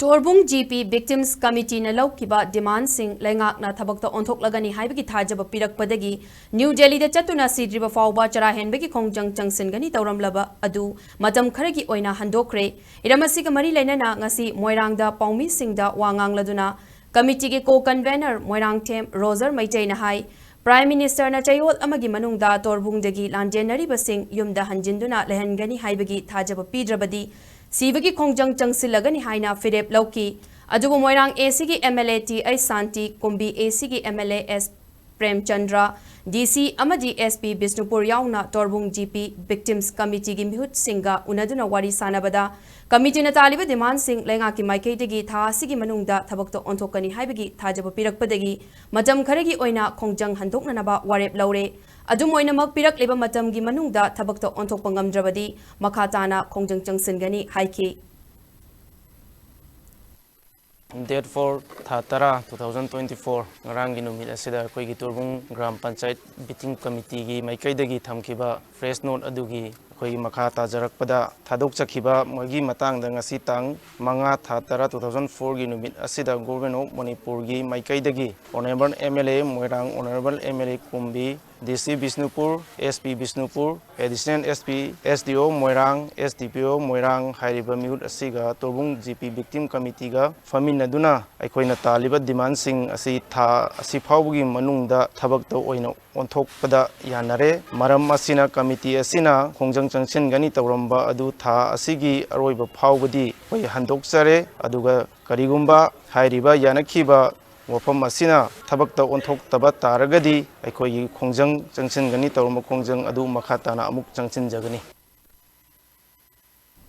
Torbung Victim Committee na laukiba demand sing Leingak-Na Thajaba Thajaba Peerak-Padagi New Delhi da chattuna sidriba phaoba chara henbagi Khongjang Changsingani Touramba adu matam kharagi oina Handokhre iramasiga mari lainana ngasi moirangda paumi singda wangangladuna committee ge co-convener moirang them Roger Maitei hai Prime Minister na chayol amagi manungda Torbung dagi lanjenari basing yumda hanjinduna lehengani haibagi Thajaba Peedrabadi Sibagi Khongjang Changsilagani haina Firep Lauki Adubu Moirang ACG MLA T I Santi Kumbi ACG MLA S Prem Chandra DC Amadi SP Bisnupur Yauna Torbung Victims Committee Gimhut Singa Unaduna Wari Sanabada Committee na taliba demand sing Leingak-Ki Maikaidagi Tha Sigi Manungda Thabakto Ontokani Haibagi Thajaba Peerak-Padagi Matam kharagi oina Khongjang Handokhre warep laure Adum oinamak pirakleba matamgi manungda thabakta onthokpa ngamdrabadi makhatana Khongjang Changsingani haiki. Date 4 Tara 2024 ngaranggi numit asida koigi Torbung Gram Panchayat Victim Committee gi maikaidagi thamkiba fresh note adugi koigi makhata jarakpada thadok chakhiba mogi matangda ngasi tang manga Tara 2004 gi numit asida Government of Manipur gi maikaidagi Honorable MLA Moirang Honorable MLA Kumbi DC Bisnupur, SP Bisnupur, Additional SP, SDO Moirang, SDPO Moirang, Hairiba Miut Asiga, Torbung Victim Committee ga, Faminaduna, Aikoina Taliba demand sing Asi Tha, Asipaugi Manungda, Tabakto Oina, Ontok Pada Yanare, Maram Asina Committee Asina, Khongjang Changsingani Touramba, Adu Tha, Asigi, Aroiba Paubadi, Oi Handokhre, Aduga Karigumba, Hairiba Yanakiba, Wafam asina thabakta onthok taba taragadi aikoi Khongjang Changsingani Touramba Khongjang adu makhatana amuk changchin jagani.